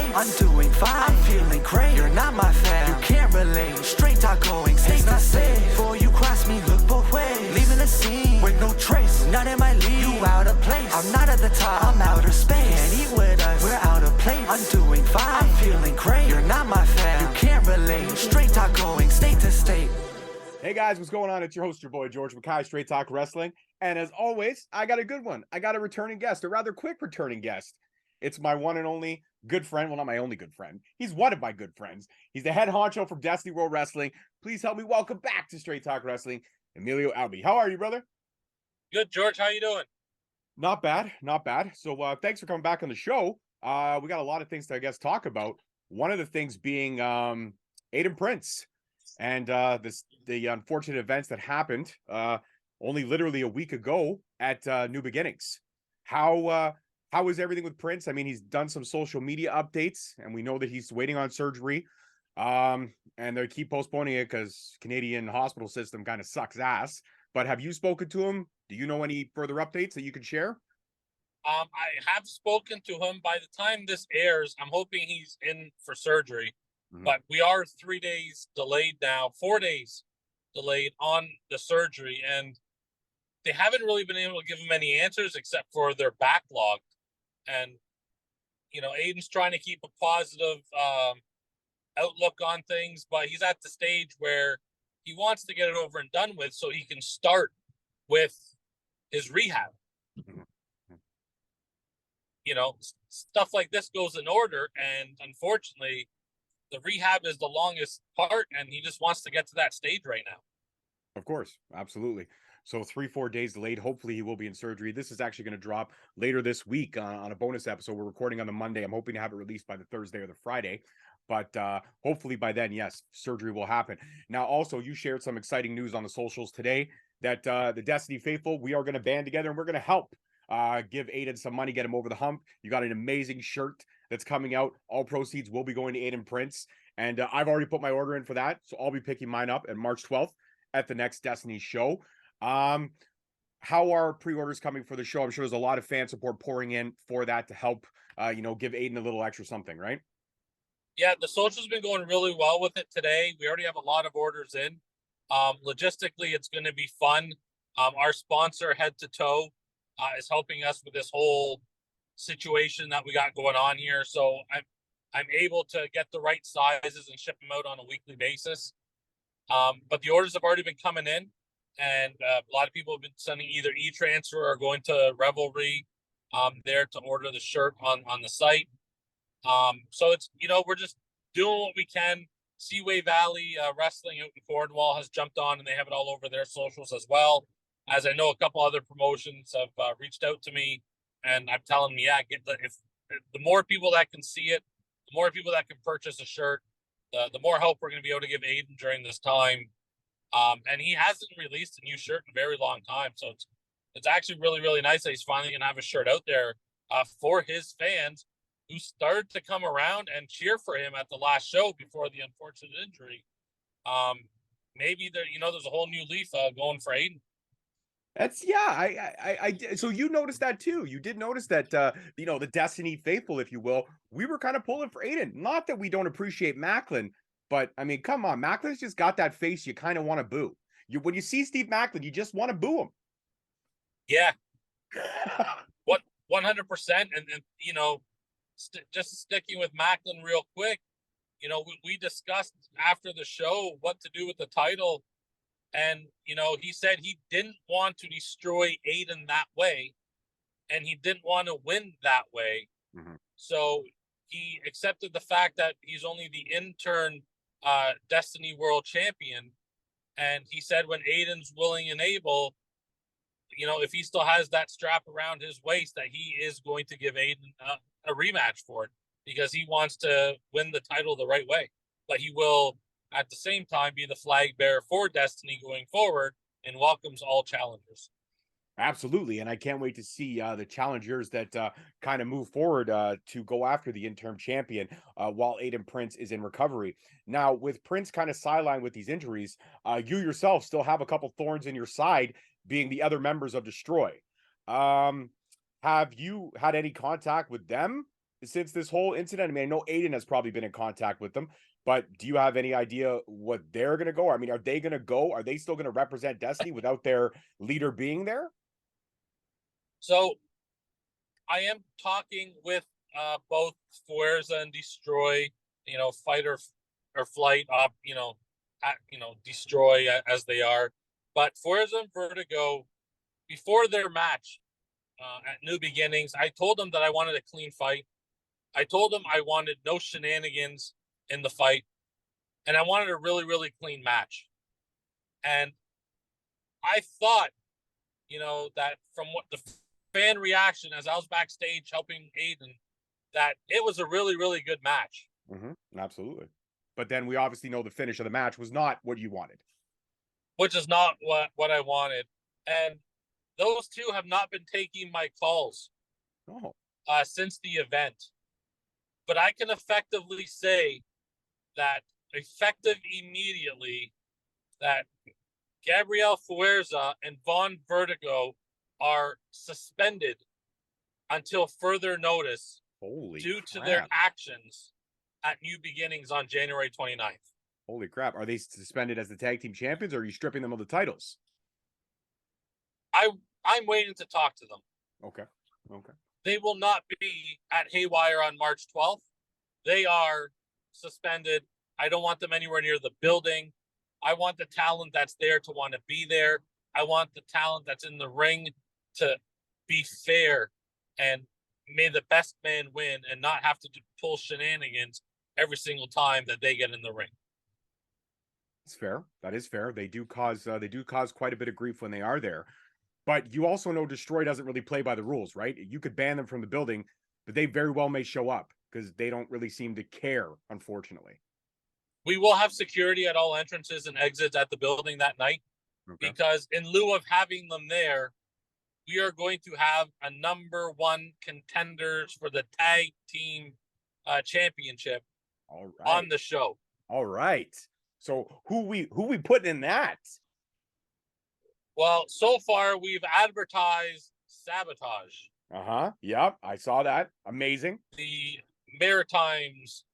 place. I'm doing fine, I'm feeling great. You're not my fan, you can't relate. Straight talk going, stay not safe. Before you cross me, look both ways. Leaving the scene with no trace, none in my league. You out of place, I'm not at the top, I'm outer space. Can't eat with us, we're out of place. I'm doing fine, I'm feeling great. You're not my fan, you can't relate. Straight talk going, state to state. Hey guys, what's going on? It's your host, your boy George Mackay, Straight Talk Wrestling. And as always, I got a good one. I got a returning guest, a rather quick returning guest. It's my one and only good friend. Well, not my only good friend. He's one of my good friends. He's the head honcho from Destiny World Wrestling. Please help me welcome back to Straight Talk Wrestling, Emilio Albi. How are you, brother? Good, George. How you doing? Not bad, not bad. So thanks for coming back on the show. We got a lot of things to, I guess, talk about. One of the things being Aiden Prince. And the unfortunate events that happened only literally a week ago at New Beginnings. How is everything with Prince? I mean, he's done some social media updates, and we know that he's waiting on surgery. And they keep postponing it because Canadian hospital system kind of sucks ass. But have you spoken to him? Do you know any further updates that you can share? I have spoken to him. By the time this airs, I'm hoping he's in for surgery. But we are 3 days delayed now, 4 days delayed on the surgery. And they haven't really been able to give him any answers except for their backlog. And, you know, Aiden's trying to keep a positive outlook on things, but he's at the stage where he wants to get it over and done with so he can start with his rehab. You know, stuff like this goes in order. And unfortunately, the rehab is the longest part, and he just wants to get to that stage right now. Of course, absolutely. So 3-4 days delayed. Hopefully he will be in surgery. This is actually going to drop later this week on a bonus episode. We're recording on the Monday. I'm hoping to have it released by the Thursday or the Friday. But hopefully by then, yes, surgery will happen. Now, also, you shared some exciting news on the socials today that the Destiny Faithful, we are going to band together, and we're going to help give Aiden some money, get him over the hump. You got an amazing shirt that's coming out. All proceeds will be going to Aiden Prince. And I've already put my order in for that. So I'll be picking mine up on March 12th at the next Destiny show. How are pre-orders coming for the show? I'm sure there's a lot of fan support pouring in for that to help, give Aiden a little extra something, right? Yeah, the social's been going really well with it today. We already have a lot of orders in. Logistically, it's going to be fun. Our sponsor, Head to Toe, is helping us with this whole situation that we got going on here. So I'm able to get the right sizes and ship them out on a weekly basis. But the orders have already been coming in, and a lot of people have been sending either e-transfer or going to Revelry there to order the shirt on the site. So it's, we're just doing what we can. Seaway Valley Wrestling out in Cornwall has jumped on, and they have it all over their socials as well. As I know, a couple other promotions have reached out to me, and I'm telling me, if the more people that can see it, the more people that can purchase a shirt, the more help we're going to be able to give Aiden during this time. And he hasn't released a new shirt in a very long time, so it's actually really, really nice that he's finally going to have a shirt out there for his fans who started to come around and cheer for him at the last show before the unfortunate injury. Maybe there's a whole new leaf going for Aiden. That's I so you noticed that too. You did notice that the Destiny Faithful, if you will, we were kind of pulling for Aiden. Not that we don't appreciate Macklin, but I mean, come on, Macklin's just got that face you kind of want to boo. When you see Steve Macklin, you just want to boo him. Yeah. What 100%, and just sticking with Macklin real quick, we discussed after the show what to do with the title. And, he said he didn't want to destroy Aiden that way, and he didn't want to win that way. Mm-hmm. So he accepted the fact that he's only the intern Destiny World Champion. And he said when Aiden's willing and able, if he still has that strap around his waist, that he is going to give Aiden a rematch for it, because he wants to win the title the right way. But he will, at the same time, be the flag bearer for Destiny going forward and welcomes all challengers. Absolutely. And I can't wait to see the challengers that kind of move forward to go after the interim champion while Aiden Prince is in recovery. Now, with Prince kind of sidelined with these injuries, you yourself still have a couple thorns in your side, being the other members of Destroy. Have you had any contact with them since this whole incident? I mean, I know Aiden has probably been in contact with them, but do you have any idea what they're going to go? I mean, are they going to go? Are they still going to represent Destiny without their leader being there? So I am talking with both Fuerza and Destroy, fight or flight, Destroy as they are. But Fuerza and Vertigo, before their match at New Beginnings, I told them that I wanted a clean fight. I told them I wanted no shenanigans in the fight, and I wanted a really, really clean match. And I thought, that from what the fan reaction as I was backstage helping Aiden, that it was a really, really good match. Absolutely. But then we obviously know the finish of the match was not what you wanted. Which is not what I wanted. And those two have not been taking my calls since the event. But I can effectively say that effective immediately that Gabriel Fuerza and Von Vertigo are suspended until further notice due to their actions at New Beginnings on January 29th. Holy crap. Are they suspended as the tag team champions, or are you stripping them of the titles? I'm waiting to talk to them. Okay. They will not be at Haywire on March 12th. They are suspended. I don't want them anywhere near the building. I want the talent that's there to want to be there. I want the talent that's in the ring to be fair, and may the best man win and not have to pull shenanigans every single time that they get in the ring. It's fair. That is fair. They do cause quite a bit of grief when they are there. But you also know Destroy doesn't really play by the rules, right? You could ban them from the building, but they very well may show up because they don't really seem to care, unfortunately. We will have security at all entrances and exits at the building that night, because in lieu of having them there, we are going to have a number one contenders for the tag team championship on the show. All right. So who we putting in that? Well, so far we've advertised Sabotage. Yep, I saw that. Amazing. The Maritimes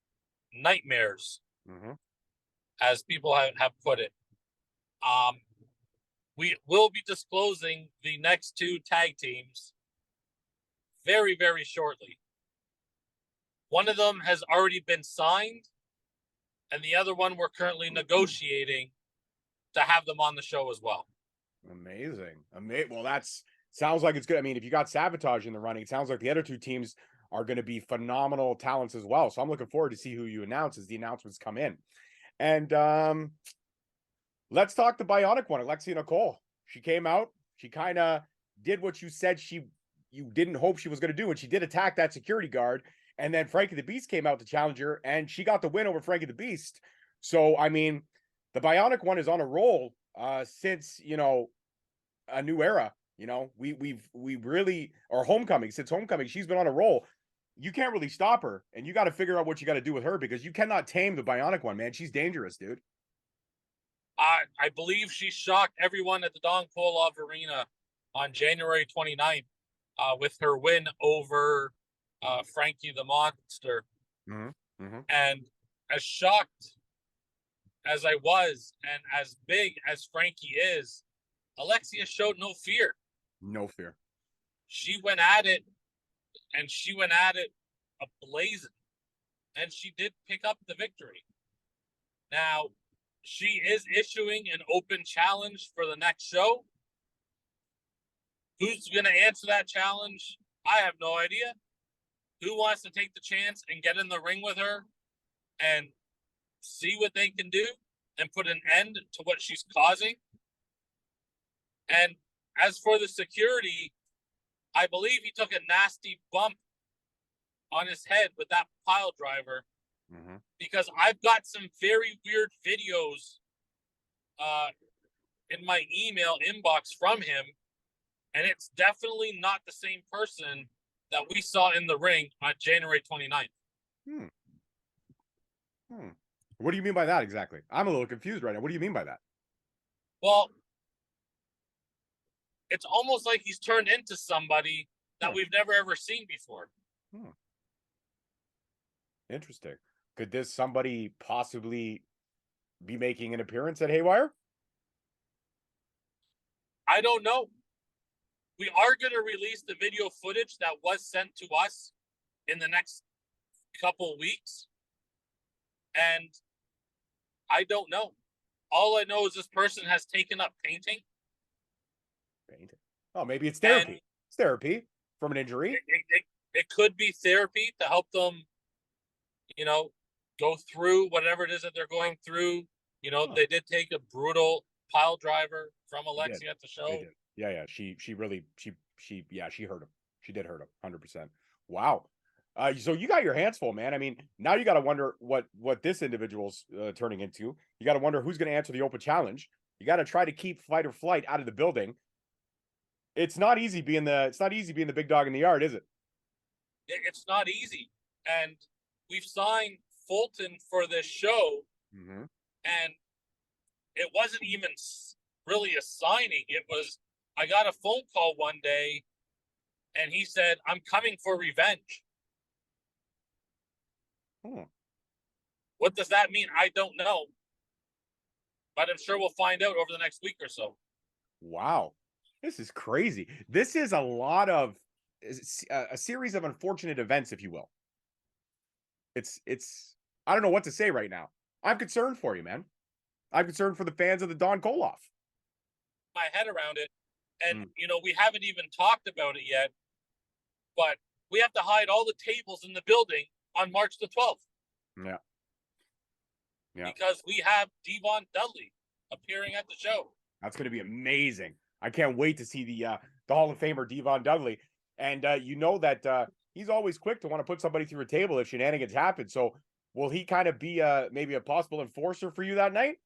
Nightmares, as people have put it. We will be disclosing the next two tag teams very, very shortly. One of them has already been signed, and the other one we're currently negotiating to have them on the show as well. Amazing. Well, that's sounds like it's good. I mean, if you got Sabotage in the running, it sounds like the other two teams are going to be phenomenal talents as well. So I'm looking forward to see who you announce as the announcements come in. And let's talk the Bionic one, Alexia Nicole. She came out. She kind of did what you said you didn't hope she was going to do, and she did attack that security guard. And then Frankie the Beast came out to challenge her, and she got the win over Frankie the Beast. So, I mean, the Bionic one is on a roll since, a new era. We really are homecoming. Since homecoming, she's been on a roll. You can't really stop her, and you got to figure out what you got to do with her, because you cannot tame the Bionic one, man. She's dangerous, dude. I believe she shocked everyone at the Don Kolov Arena on January 29th with her win over Frankie the Monster. And as shocked as I was, and as big as Frankie is, Alexia showed no fear. No fear. She went at it, and she went at it ablazing. And she did pick up the victory. Now, she is issuing an open challenge for the next show. Who's going to answer that challenge? I have no idea. Who wants to take the chance and get in the ring with her and see what they can do and put an end to what she's causing? And as for the security, I believe he took a nasty bump on his head with that pile driver, because I've got some very weird videos in my email inbox from him, and it's definitely not the same person that we saw in the ring on January 29th. What do you mean by that exactly? I'm a little confused right now. What do you mean by that? Well, it's almost like he's turned into somebody that we've never ever seen before. Interesting. Could this somebody possibly be making an appearance at Haywire? I don't know. We are going to release the video footage that was sent to us in the next couple weeks. And I don't know. All I know is this person has taken up painting. Painting. Oh, maybe it's therapy. And it's therapy from an injury. It could be therapy to help them, go through whatever it is that they're going through. They did take a brutal pile driver from Alexi at the show. They did. Yeah. She hurt him. She did hurt him 100%. Wow. So you got your hands full, man. I mean, now you got to wonder what this individual's turning into. You got to wonder who's going to answer the open challenge. You got to try to keep Fight or Flight out of the building. It's not easy being the big dog in the yard, is it? It's not easy. And we've signed Fulton for this show. Mm-hmm. And it wasn't even really a signing. It was, I got a phone call one day and he said, I'm coming for revenge. What does that mean? I don't know. But I'm sure we'll find out over the next week or so. Wow. This is crazy. This is a lot of a series of unfortunate events, if you will. It's I don't know what to say right now. I'm concerned for you, man. I'm concerned for the fans of the Don Koloff. My head around it. And, we haven't even talked about it yet, but we have to hide all the tables in the building on March the 12th. Yeah. Because we have Devon Dudley appearing at the show. That's going to be amazing. I can't wait to see the Hall of Famer Devon Dudley. And that he's always quick to want to put somebody through a table if shenanigans happen. So will he kind of be maybe a possible enforcer for you that night?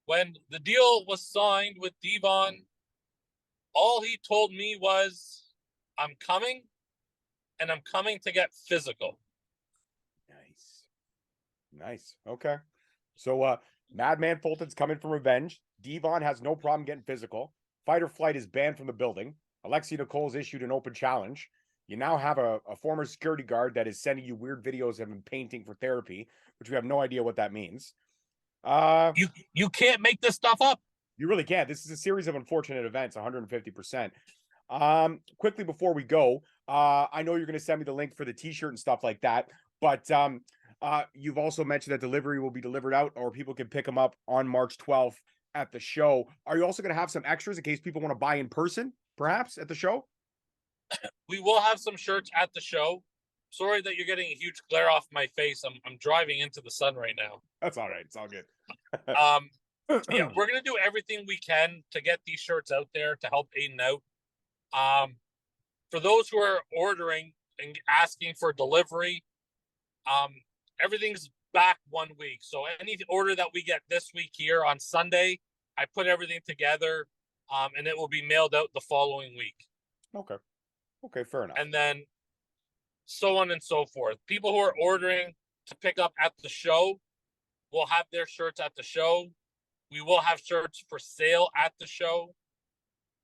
When the deal was signed with Devon, all he told me was, I'm coming, and I'm coming to get physical. Nice. Okay. So Madman Fulton's coming for revenge. Devon has no problem getting physical. Fight or Flight is banned from the building. Alexi Nicole's issued an open challenge. You now have a former security guard that is sending you weird videos of him painting for therapy, which we have no idea what that means. You can't make this stuff up. You really can't. This is a series of unfortunate events, 150%. Quickly before we go, I know you're going to send me the link for the t-shirt and stuff like that, but you've also mentioned that delivery will be delivered out, or people can pick them up on March 12th at the show. Are you also going to have some extras in case people want to buy in person, perhaps, at the show? We will have some shirts at the show. Sorry that you're getting a huge glare off my face. I'm driving into the sun right now. That's all right. It's all good. Yeah, we're going to do everything we can to get these shirts out there to help Aiden out. For those who are ordering and asking for delivery, everything's back 1 week. So any order that we get this week here on Sunday, I put everything together, and it will be mailed out the following week. Okay, fair enough. And then so on and so forth. People who are ordering to pick up at the show will have their shirts at the show. We will have shirts for sale at the show.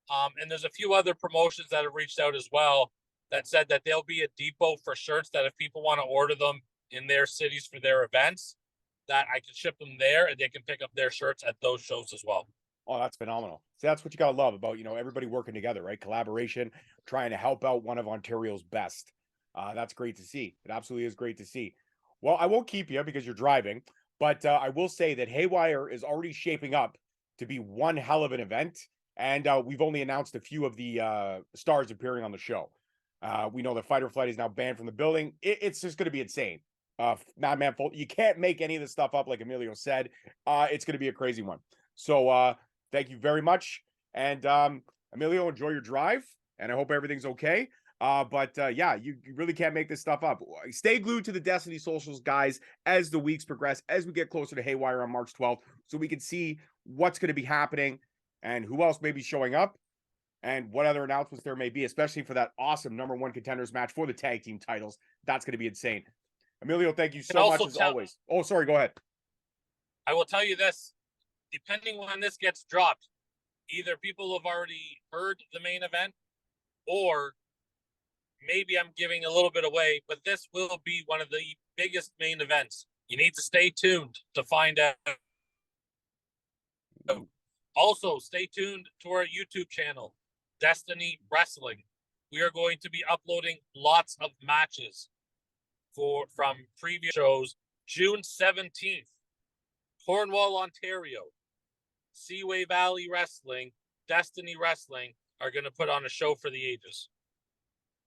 And there's a few other promotions that have reached out as well that said that there'll be a depot for shirts that if people want to order them in their cities for their events, that I can ship them there and they can pick up their shirts at those shows as well. Oh, that's phenomenal. See, that's what you got to love about, everybody working together, right? Collaboration, trying to help out one of Ontario's best. That's great to see. It absolutely is great to see. Well, I won't keep you because you're driving, but I will say that Haywire is already shaping up to be one hell of an event. And we've only announced a few of the stars appearing on the show. We know that Fight or Flight is now banned from the building. It's just going to be insane. Madman Fulton, you can't make any of this stuff up like Emilio said. It's going to be a crazy one. So thank you very much. And Emilio, enjoy your drive. And I hope everything's okay. But you really can't make this stuff up. Stay glued to the Destiny Socials, guys, as the weeks progress, as we get closer to Haywire on March 12th, so we can see what's going to be happening and who else may be showing up and what other announcements there may be, especially for that awesome number one contenders match for the tag team titles. That's going to be insane. Emilio, thank you so much as always. Oh, sorry, go ahead. I will tell you this, depending when this gets dropped, either people have already heard the main event or maybe I'm giving a little bit away, but this will be one of the biggest main events. You need to stay tuned to find out. Also, stay tuned to our YouTube channel, Destiny Wrestling. We are going to be uploading lots of matches from previous shows. June 17th, Cornwall, Ontario, Seaway Valley Wrestling, Destiny Wrestling are going to put on a show for the ages.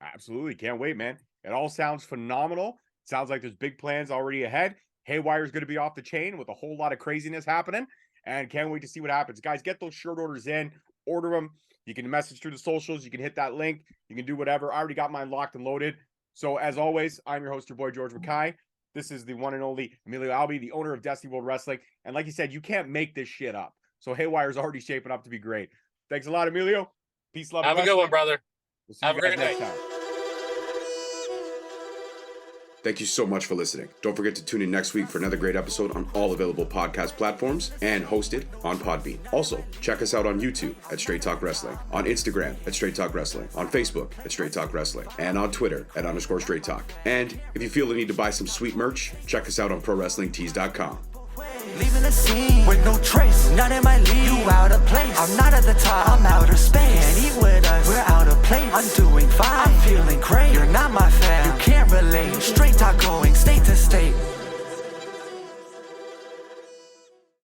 Absolutely. Can't wait, man. It all sounds phenomenal. Sounds like there's big plans already ahead. Haywire's going to be off the chain with a whole lot of craziness happening. And can't wait to see what happens. Guys, get those shirt orders in. Order them. You can message through the socials. You can hit that link. You can do whatever. I already got mine locked and loaded. So as always, I'm your host, your boy, George Mackay. This is the one and only Emilio Albi, the owner of Destiny World Wrestling. And like you said, you can't make this shit up. So Haywire's already shaping up to be great. Thanks a lot, Emilio. Peace, love, Have a good one, brother. We'll see Have you a guys great next night. time. Thank you so much for listening. Don't forget to tune in next week for another great episode on all available podcast platforms and hosted on Podbean. Also, check us out on YouTube at Straight Talk Wrestling, on Instagram at Straight Talk Wrestling, on Facebook at Straight Talk Wrestling, and on Twitter at _Straight Talk. And if you feel the need to buy some sweet merch, check us out on ProWrestlingTees.com. Leaving the scene with no trace, none in my league. You out of place. I'm not at the top, I'm outer space. Can't eat with us, we're out of place. I'm doing fine, I'm feeling great. You're not my fan, you can't relate. Straight talk going state to state.